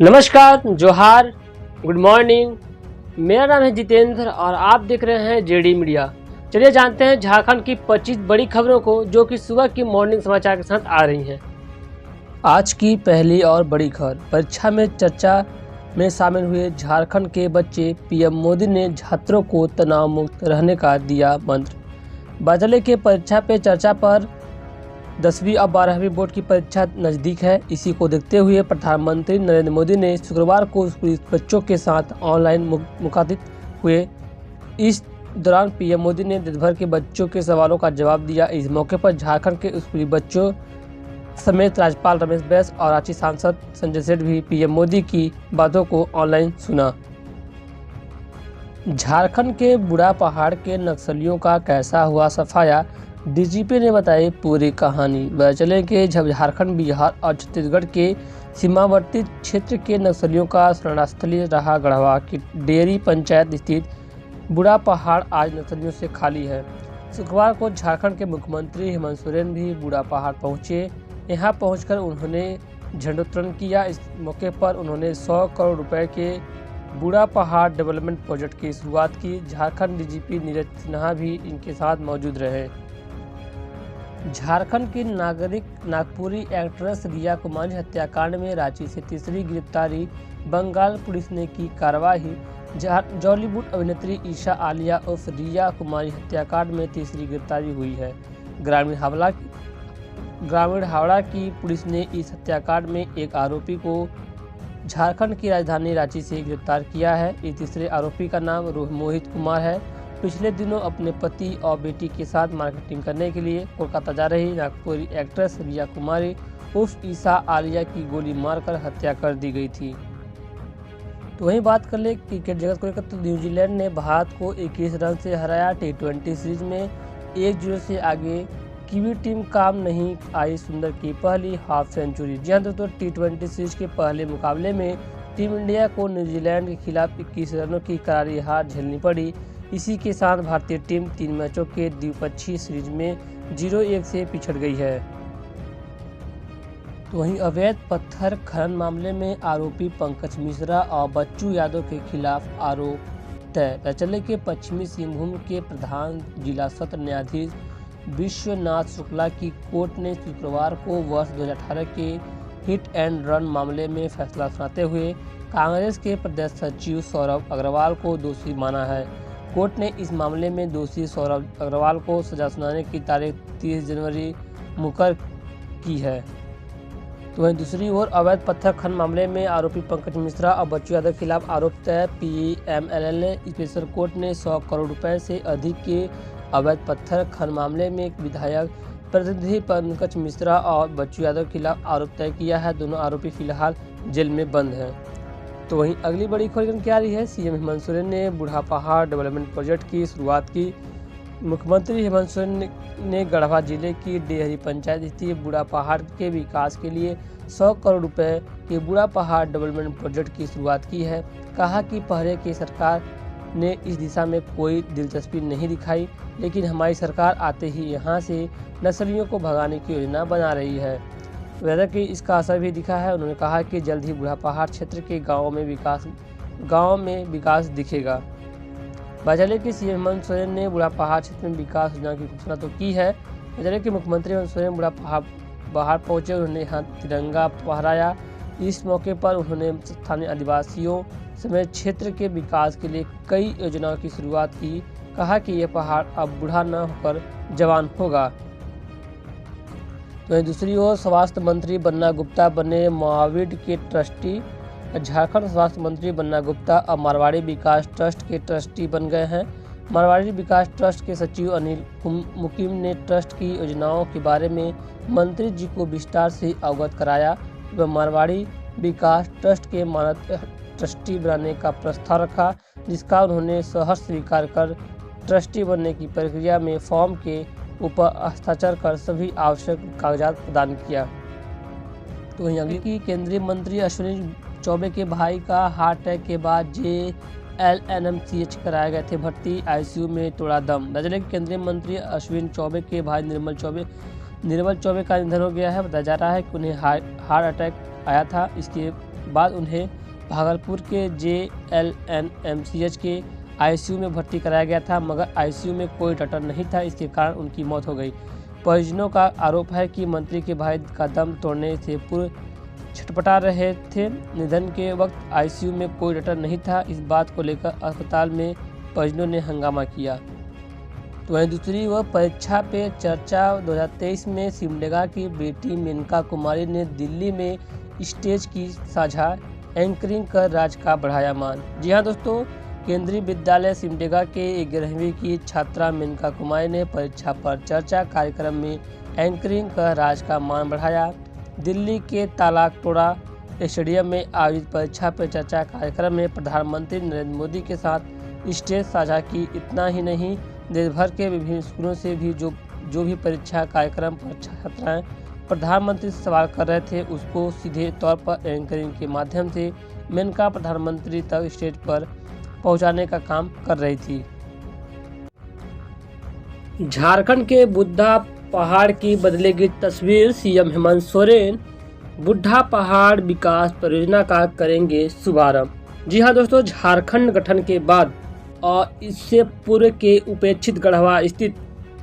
नमस्कार, जोहार, good morning. मेरा नाम है जितेंद्र और आप देख रहे हैं जेडी मीडिया। चलिए जानते हैं झारखंड की 25 बड़ी खबरों को जो कि सुबह की मॉर्निंग समाचार के साथ आ रही हैं। आज की पहली और बड़ी खबर, परीक्षा में चर्चा में शामिल हुए झारखंड के बच्चे। पीएम मोदी ने छात्रों को तनाव मुक्त रहने का दिया मंत्र। बादले के परीक्षा पे चर्चा पर 10वीं और 12वीं बोर्ड की परीक्षा नज़दीक है। इसी को देखते हुए प्रधानमंत्री नरेंद्र मोदी ने शुक्रवार को बच्चों के साथ ऑनलाइन मुखातिब हुए। इस दौरान पीएम मोदी ने देश भर के बच्चों के सवालों का जवाब दिया। इस मौके पर झारखंड के स्कूली बच्चों समेत राज्यपाल रमेश बैस और रांची सांसद संजय सेठ भी पीएम मोदी की बातों को ऑनलाइन सुना। झारखंड के बूढ़ा पहाड़ के नक्सलियों का कैसा हुआ सफाया, डीजीपी ने बताई पूरी कहानी। वह चले कि जब झारखंड, बिहार और छत्तीसगढ़ के सीमावर्ती क्षेत्र के नक्सलियों का शरणास्थली रहा गढ़वा की डेयरी पंचायत स्थित बूढ़ा पहाड़ आज नक्सलियों से खाली है। शुक्रवार को झारखंड के मुख्यमंत्री हेमंत सोरेन भी बूढ़ा पहाड़ पहुंचे। यहां पहुंचकर उन्होंने झंडोत्तोलन किया। इस मौके पर उन्होंने 100 करोड़ रुपए के बूढ़ा पहाड़ डेवलपमेंट प्रोजेक्ट की शुरुआत की। झारखंड डीजीपी नीरज सिन्हा भी इनके साथ मौजूद रहे। झारखंड की नागपुरी एक्ट्रेस रिया कुमारी हत्याकांड में रांची से तीसरी गिरफ्तारी। बंगाल पुलिस ने की कार्रवाई। जॉलीवुड अभिनेत्री ईशा आलिया उर्फ रिया कुमारी हत्याकांड में तीसरी गिरफ्तारी हुई है। ग्रामीण हावड़ा की पुलिस ने इस हत्याकांड में एक आरोपी को झारखंड की राजधानी रांची से गिरफ्तार किया है। इस तीसरे आरोपी का नाम मोहित कुमार है। पिछले दिनों अपने पति और बेटी के साथ मार्केटिंग करने के लिए कोलकाता जा रही नागपुरी एक्ट्रेस रिया कुमारी उर्फ ईशा आलिया की गोली मारकर हत्या कर दी गई थी। तो वहीं बात कर ले क्रिकेट जगत को लेकर, तो न्यूजीलैंड ने भारत को 21 रन से हराया। T20 सीरीज में 1-0 से आगे कीवी टीम काम नहीं आई सुंदर की पहली हाफ सेंचुरी। जी हाँ दोस्तों, T20 सीरीज के पहले मुकाबले में टीम इंडिया को न्यूजीलैंड के खिलाफ 21 रनों की करारी हार झेलनी पड़ी। इसी के साथ भारतीय टीम 3 मैचों के द्विपक्षीय सीरीज में 0-1 से पिछड़ गई है। तो वहीं अवैध पत्थर खनन मामले में आरोपी पंकज मिश्रा और बच्चू यादव के खिलाफ आरोप तय। चले के पश्चिमी सिंहभूम के प्रधान जिला सत्र न्यायाधीश विश्वनाथ शुक्ला की कोर्ट ने शुक्रवार को वर्ष 2018 के हिट एंड रन मामले में फैसला सुनाते हुए कांग्रेस के प्रदेश सचिव सौरभ अग्रवाल को दोषी माना है। कोर्ट ने इस मामले में दोषी सौरभ अग्रवाल को सजा सुनाने की तारीख 30 जनवरी मुकर की है। तो वहीं दूसरी ओर अवैध पत्थर खनन मामले में आरोपी पंकज मिश्रा और बच्चू यादव के खिलाफ आरोप तय। PMLL ने स्पेशल कोर्ट ने 100 करोड़ रुपए से अधिक के अवैध पत्थर खनन मामले में एक विधायक प्रतिनिधि पंकज मिश्रा और बच्चू यादव के खिलाफ आरोप तय किया है। दोनों आरोपी फिलहाल जेल में बंद हैं। तो वहीं अगली बड़ी खबर क्या आ रही है, सीएम हेमंत सोरेन ने बूढ़ा पहाड़ डेवलपमेंट प्रोजेक्ट की शुरुआत की। मुख्यमंत्री हेमंत सोरेन ने गढ़वा जिले की डेहरी पंचायत स्थित बूढ़ा पहाड़ के विकास के लिए 100 करोड़ रुपए के बूढ़ा पहाड़ डेवलपमेंट प्रोजेक्ट की शुरुआत की है। कहा कि पहले की सरकार ने इस दिशा में कोई दिलचस्पी नहीं दिखाई, लेकिन हमारी सरकार आते ही यहां से नक्सलियों को भगाने की योजना बना रही है। वैसे कि इसका असर भी दिखा है। उन्होंने कहा कि जल्द ही बूढ़ा पहाड़ क्षेत्र के गाँव में विकास दिखेगा। बाजले के सीएम हेमंत सोरेन ने बूढ़ा पहाड़ क्षेत्र में विकास योजना की घोषणा तो की है। बाजले के मुख्यमंत्री हेमंत सोरेन बूढ़ा पहाड़ पहुंचे। उन्होंने यहाँ तिरंगा फहराया। इस मौके पर उन्होंने स्थानीय आदिवासियों समेत क्षेत्र के विकास के लिए कई योजनाओं की शुरुआत की। कहा कि यह पहाड़ अब बूढ़ा न होकर जवान होगा। तो दूसरी ओर स्वास्थ्य मंत्री बन्ना गुप्ता बने माविड के ट्रस्टी। झारखंड स्वास्थ्य मंत्री बन्ना गुप्ता अब मारवाड़ी विकास ट्रस्ट के ट्रस्टी बन गए हैं। मारवाड़ी विकास ट्रस्ट के सचिव अनिल मुकीम ने ट्रस्ट की योजनाओं के बारे में मंत्री जी को विस्तार से अवगत कराया। वह मारवाड़ी विकास ट्रस्ट के मानद ट्रस्टी बनाने का प्रस्ताव रखा, जिसका उन्होंने सहर्ष स्वीकार कर ट्रस्टी बनने की प्रक्रिया में फॉर्म के ऊपर हस्ताक्षर कर सभी आवश्यक कागजात प्रदान किया। तो वहीं अगली की केंद्रीय मंत्री अश्विनी चौबे के भाई का हार्ट अटैक के बाद JLNMCH कराए गए थे भर्ती। ICU में तोड़ा दम। राज्य के केंद्रीय मंत्री अश्विनी चौबे के भाई निर्मल चौबे का निधन हो गया है। बताया जा रहा है कि उन्हें हार्ट अटैक आया था। इसके बाद उन्हें भागलपुर के JLNMCH के ICU में भर्ती कराया गया था, मगर ICU में कोई डॉक्टर नहीं था, इसके कारण उनकी मौत हो गई। परिजनों का आरोप है कि मंत्री के भाई का दम तोड़ने से पूर्व छटपटा रहे थे। निधन के वक्त ICU में कोई डॉक्टर नहीं था। इस बात को लेकर अस्पताल में परिजनों ने हंगामा किया। तो वहीं दूसरी ओर परीक्षा पे चर्चा 2023 में सिमडेगा की बेटी मेनका कुमारी ने दिल्ली में स्टेज की साझा एंकरिंग कर राज्य का बढ़ाया मान। जी हाँ दोस्तों, केंद्रीय विद्यालय सिमडेगा के 11वीं की छात्रा मेनका कुमारी ने परीक्षा पर चर्चा कार्यक्रम में एंकरिंग कर राज्य का मान बढ़ाया। दिल्ली के तालाकटोरा स्टेडियम में आयोजित परीक्षा पर चर्चा कार्यक्रम में प्रधानमंत्री नरेंद्र मोदी के साथ स्टेज साझा की। इतना ही नहीं, देश भर के विभिन्न स्कूलों से भी जो भी परीक्षा कार्यक्रम पर छात्राएं प्रधानमंत्री से सवाल कर रहे थे, उसको सीधे तौर पर एंकरिंग के माध्यम से मेनका प्रधानमंत्री तक स्टेज पर पहुंचाने का काम कर रही थी। झारखंड के बुढ़ा पहाड़ की बदलेगी तस्वीर। CM हेमंत सोरेन बुढ़ा पहाड़ विकास परियोजना का करेंगे शुभारंभ। जी हाँ दोस्तों, झारखंड गठन के बाद और इससे पूर्व के उपेक्षित गढ़वा स्थित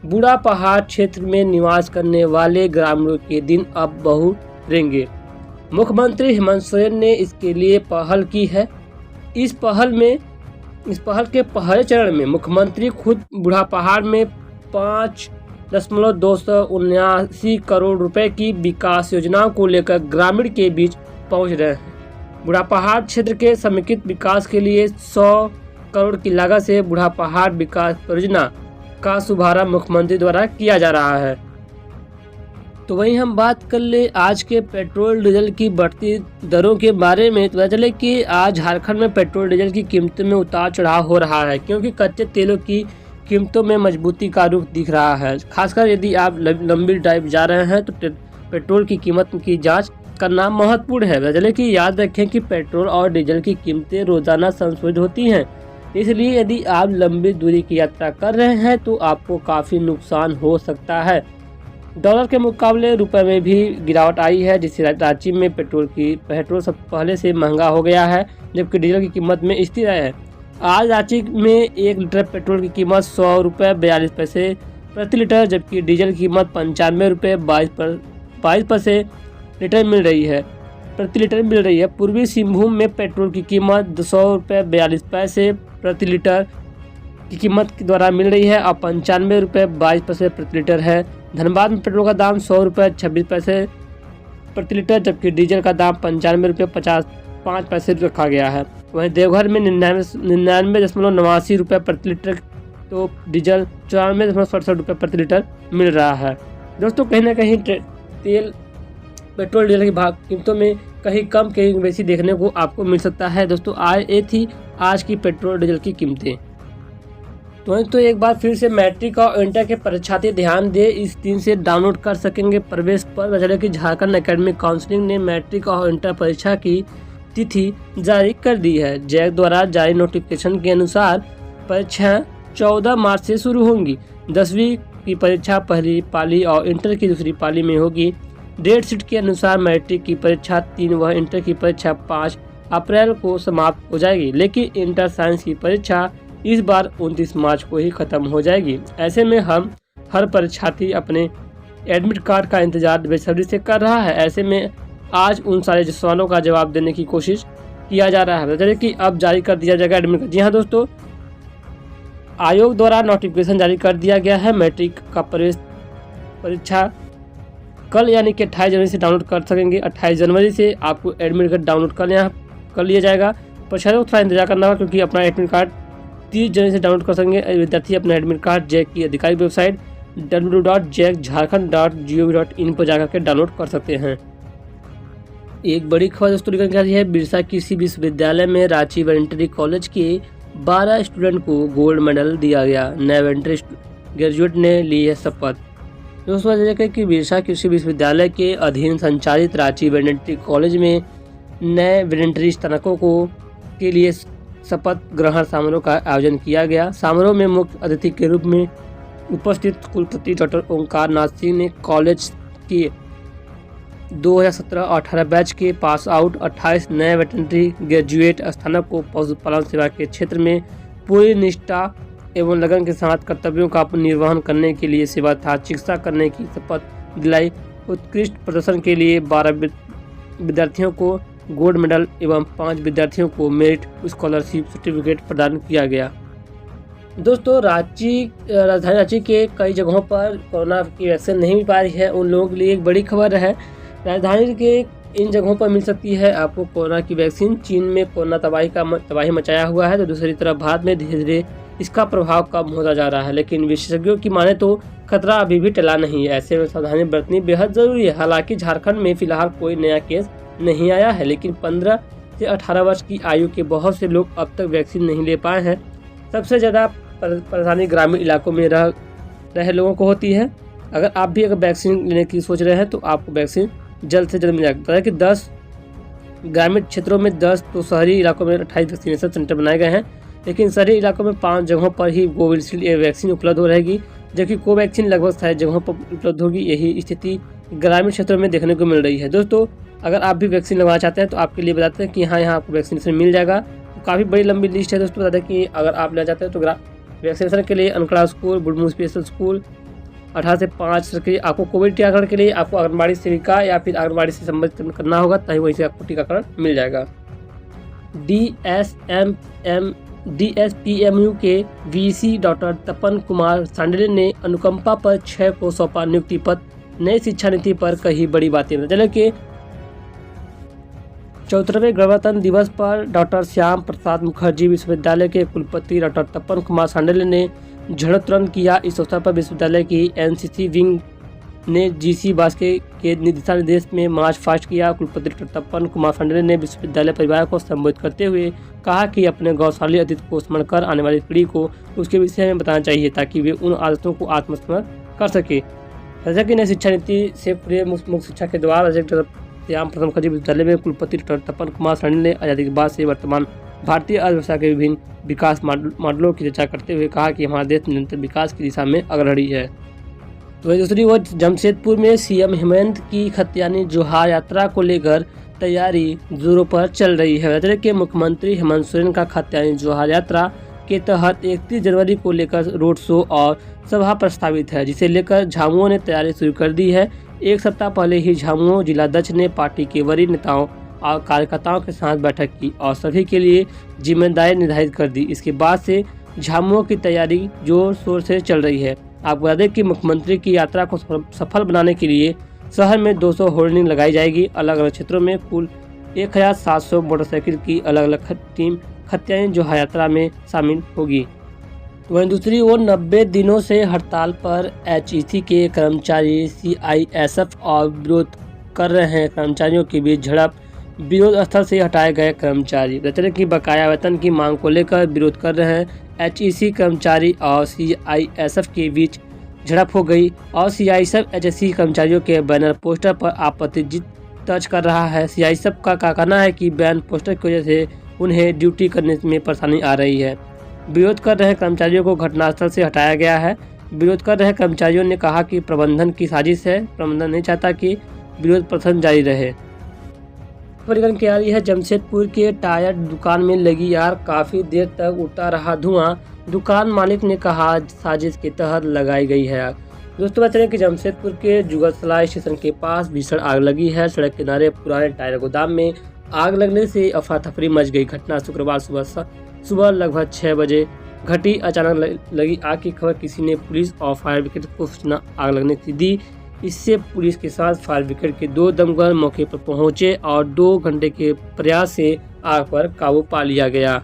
बूढ़ा पहाड़ क्षेत्र में निवास करने वाले ग्रामीणों के दिन अब बहुरेंगे। मुख्यमंत्री हेमंत सोरेन ने इसके लिए पहल की है। इस पहल के पहले चरण में मुख्यमंत्री खुद बूढ़ा पहाड़ में 5.279 करोड़ रुपए की विकास योजनाओं को लेकर ग्रामीण के बीच पहुंच रहे हैं। बूढ़ा पहाड़ क्षेत्र के समेकित विकास के लिए 100 करोड़ की लागत से बूढ़ा पहाड़ विकास परियोजना का शुभारंभ मुख्यमंत्री द्वारा किया जा रहा है। तो वहीं हम बात कर ले आज के पेट्रोल डीजल की बढ़ती दरों के बारे में। तो पता चले कि आज झारखंड में पेट्रोल डीजल की कीमतों में उतार चढ़ाव हो रहा है, क्योंकि कच्चे तेलों की कीमतों में मजबूती का रुख दिख रहा है। खासकर यदि आप लंबी ड्राइव जा रहे हैं तो पेट्रोल की कीमत की जांच करना महत्वपूर्ण है। पता चले कि याद रखें कि पेट्रोल और डीजल की कीमतें रोजाना संशोधित होती हैं, इसलिए यदि आप लंबी दूरी की यात्रा कर रहे हैं तो आपको काफ़ी नुकसान हो सकता है। डॉलर के मुकाबले रुपए में भी गिरावट आई है, जिससे रांची में पेट्रोल सब पहले से महंगा हो गया है, जबकि डीजल की कीमत में स्थिर है। आज रांची में 1 लीटर पेट्रोल की कीमत 100 रुपये 42 पैसे प्रति लीटर, जबकि डीजल की कीमत 95 रुपये 22 पैसे प्रति लीटर मिल रही है। पूर्वी सिंहभूम में पेट्रोल की कीमत 100 रुपये 42 पैसे प्रति लीटर की कीमत के द्वारा मिल रही है और 95 रुपये 22 पैसे प्रति लीटर है। धनबाद में पेट्रोल का दाम 100 रुपये 26 पैसे प्रति लीटर, जबकि डीजल का दाम 95 रुपये 55 पैसे रखा गया है। वहीं देवघर में 99.89 रुपये प्रति लीटर, तो डीजल 94.67 रुपये प्रति लीटर मिल रहा है। दोस्तों, कहीं ना कहीं पेट्रोल डीजल की कीमतों में कहीं कम कहीं बेसी देखने को आपको मिल सकता है। दोस्तों, ये थी आज की पेट्रोल डीजल की कीमतें। तो एक बार फिर से मैट्रिक और इंटर के परीक्षार्थी ध्यान दे, इस दिन से डाउनलोड कर सकेंगे प्रवेश पर। चले कि झारखंड एकेडमिक काउंसिलिंग ने मैट्रिक और इंटर परीक्षा की तिथि जारी कर दी है। जैक द्वारा जारी नोटिफिकेशन के अनुसार परीक्षाएं 14 मार्च से शुरू होंगी। 10वीं की परीक्षा पहली पाली और इंटर की दूसरी पाली में होगी। डेट शीट के अनुसार मैट्रिक की परीक्षा 3 व इंटर की परीक्षा 5 अप्रैल को समाप्त हो जाएगी, लेकिन इंटर साइंस की परीक्षा इस बार 29 मार्च को ही खत्म हो जाएगी। ऐसे में हर परीक्षार्थी अपने एडमिट कार्ड का इंतजार बेसब्री से कर रहा है। ऐसे में आज उन सारे सवालों का जवाब देने की कोशिश किया जा रहा है। जैसे कि अब जारी कर दिया जाएगा एडमिट कार्ड। जी हाँ दोस्तों, आयोग द्वारा नोटिफिकेशन जारी कर दिया गया है। मैट्रिक का प्रवेश परीक्षा कल यानी कि 28 जनवरी से डाउनलोड कर सकेंगे। 28 जनवरी से आपको एडमिट कार्ड डाउनलोड कर लिया जाएगा। परीक्षार्थियों को थोड़ा इंतजार करना होगा, क्योंकि अपना एडमिट कार्ड 30 जनवरी से डाउनलोड कर सकेंगे। विद्यार्थी अपना एडमिट कार्ड जैक की आधिकारिक वेबसाइट www.jackjharkhand.gov.in पर जाकर के डाउनलोड कर सकते हैं। एक बड़ी खबर दोस्तों निकल के आ रही है। बिरसा कृषि विश्वविद्यालय में रांची वेटरनरी कॉलेज के 12 स्टूडेंट को गोल्ड मेडल दिया गया। नए वेटरनरी ग्रेजुएट ने ली है शपथ। दोस्तों, देखें कि बिरसा कृषि विश्वविद्यालय के अधीन संचालित रांची वेटरनरी कॉलेज में नए वेटरनरी स्नातकों के लिए शपथ ग्रहण समारोह का आयोजन किया गया। समारोह में मुख्य अतिथि के रूप में उपस्थित कुलपति डॉक्टर ओंकार नाथ सिंह ने कॉलेज के 2017-18 बैच के पास आउट 28 नए वेटरनरी ग्रेजुएट स्थानों को पशुपालन सेवा के क्षेत्र में पूरी निष्ठा एवं लगन के साथ कर्तव्यों का निर्वहन करने के लिए सेवा तथा चिकित्सा करने की शपथ दिलाई। उत्कृष्ट प्रदर्शन के लिए 12 विद्यार्थियों को गोल्ड मेडल एवं 5 विद्यार्थियों को मेरिट स्कॉलरशिप सर्टिफिकेट प्रदान किया गया। दोस्तों, राजधानी रांची के कई जगहों पर कोरोना की वैक्सीन नहीं मिल पा रही है, उन लोगों के लिए एक बड़ी खबर है। राजधानी के इन जगहों पर मिल सकती है आपको कोरोना की वैक्सीन। चीन में कोरोना तबाही मचाया हुआ है, तो दूसरी तरफ भारत में धीरे धीरे इसका प्रभाव कम होता जा रहा है, लेकिन विशेषज्ञों की माने तो खतरा अभी भी टला नहीं है। ऐसे में सावधानी बरतनी बेहद जरूरी है। हालांकि झारखंड में फिलहाल कोई नया केस नहीं आया है, लेकिन 15 से 18 वर्ष की आयु के बहुत से लोग अब तक वैक्सीन नहीं ले पाए हैं। सबसे ज़्यादा परेशानी ग्रामीण इलाकों में रह रहे लोगों को होती है। अगर आप भी अगर वैक्सीन लेने की सोच रहे हैं तो आपको वैक्सीन जल्द से जल्द मिल जाएगा। कि 10 ग्रामीण क्षेत्रों में 10 तो शहरी इलाकों में 28 वैक्सीनेशन सेंटर बनाए गए हैं, लेकिन शहरी इलाकों में 5 जगहों पर ही कोविशील्ड वैक्सीन उपलब्ध हो रहेगी, जबकि कोवैक्सीन लगभग 60 जगहों पर उपलब्ध होगी। यही स्थिति ग्रामीण क्षेत्रों में देखने को मिल रही है। दोस्तों, अगर आप भी वैक्सीन लगवाना चाहते हैं तो आपके लिए बताते हैं कि यहाँ आपको वैक्सीनेशन मिल जाएगा। तो काफ़ी बड़ी लंबी लिस्ट है दोस्तों। बता दें कि अगर आप लेना चाहते हैं तो वैक्सीनेशन के लिए अनकड़ा स्कूल, बुढ़मू स्पेशल स्कूल 18 से 5 के लिए आपको कोविड टीकाकरण के लिए आपको आंगनबाड़ी सेविका या फिर आंगनबाड़ी से संबंधित करना होगा, तभी वहीं से आपको टीकाकरण मिल जाएगा। DSPMU के VC डॉक्टर तपन कुमार सांडले ने अनुकंपा पर 6 को सौंपा नियुक्ति पत्र। नई शिक्षा नीति पर कही बड़ी बातें। चले कि 74वें गणतंत्र दिवस पर डॉक्टर श्याम प्रसाद मुखर्जी विश्वविद्यालय के कुलपति डॉक्टर तपन कुमार सांडले ने झंडोत्तोलन किया। इस अवसर पर विश्वविद्यालय की NCC विंग ने GC बास्के के दिशा निर्देश में मार्च पास्ट किया। कुलपति डॉक्टर तपन कुमार सांडले ने विश्वविद्यालय परिवार को संबोधित करते हुए कहा कि अपने गौरवशाली अतीत को स्मरण कर आने वाली पीढ़ी को उसके विषय में बताना चाहिए, ताकि वे उन आदतों को आत्मस्मरण कर सके। राज्य की नई शिक्षा नीति से पूरे मुक्त शिक्षा के द्वारा श्याम प्रसाद मुखर्जी विश्वविद्यालय में कुलपति डॉक्टर तपन कुमार सांडले ने आज़ादी के बाद से वर्तमान भारतीय अर्थव्यवस्था के विभिन्न विकास मॉडलों की चर्चा करते हुए कहा कि हमारा देश निरंतर विकास की दिशा में अग्रणी है। तो दूसरी ओर जमशेदपुर में CM हेमंत की खतियानी जोहार यात्रा को लेकर तैयारी जोरों पर चल रही है। राज्य के मुख्यमंत्री हेमंत सोरेन का खतियानी जोहार यात्रा के तहत 31 जनवरी को लेकर रोड शो और सभा प्रस्तावित है, जिसे लेकर झामुमो ने तैयारी शुरू कर दी है। एक सप्ताह पहले ही झामुमो जिलाध्यक्ष ने पार्टी के वरीय नेताओं और कार्यकर्ताओं के साथ बैठक की और सभी के लिए जिम्मेदारी निर्धारित कर दी। इसके बाद से झामुमो की तैयारी जोर शोर से चल रही है। आपको बता दें कि मुख्यमंत्री की यात्रा को सफल बनाने के लिए शहर में 200 होर्डिंग लगाई जाएगी। अलग अलग क्षेत्रों में कुल 1700 मोटरसाइकिल की अलग अलग टीम खतियानी जोहार यात्रा में शामिल होगी। वहीं दूसरी ओर 90 दिनों से हड़ताल पर HEC के कर्मचारी CISF और विरोध कर रहे हैं। कर्मचारियों के बीच झड़प, विरोध स्थल से हटाए गए कर्मचारी। वेतन की बकाया वेतन की मांग को लेकर विरोध कर रहे हैं। HEC कर्मचारी और CISF के बीच झड़प हो गई और CISF HEC कर्मचारियों के बैनर पोस्टर पर आपत्ति दर्ज कर रहा है। CISF का कहना है कि बैन पोस्टर की वजह से उन्हें ड्यूटी करने में परेशानी आ रही है। विरोध कर रहे कर्मचारियों को घटनास्थल से हटाया गया है। विरोध कर रहे कर्मचारियों ने कहा कि प्रबंधन की साजिश है, प्रबंधन नहीं चाहता कि विरोध प्रदर्शन जारी रहे। परिगण की आ रही है जमशेदपुर के टायर दुकान में लगी आग, काफी देर तक उठता रहा धुआं। दुकान मालिक ने कहा साजिश के तहत लगाई गई है आग। दोस्तों बता दें कि जमशेदपुर के जुगलसराय स्टेशन के पास भीषण आग लगी है। सड़क किनारे पुराने टायर गोदाम में आग लगने से अफरा तफरी मच गई। घटना शुक्रवार सुबह लगभग 6 बजे घटी। अचानक लगी आग की खबर किसी ने पुलिस और फायर ब्रिगेड को सूचना आग लगने की दी। इससे पुलिस के साथ फायर ब्रिगेड के 2 दमकल मौके पर पहुंचे और 2 घंटे के प्रयास से आग पर काबू पा लिया गया।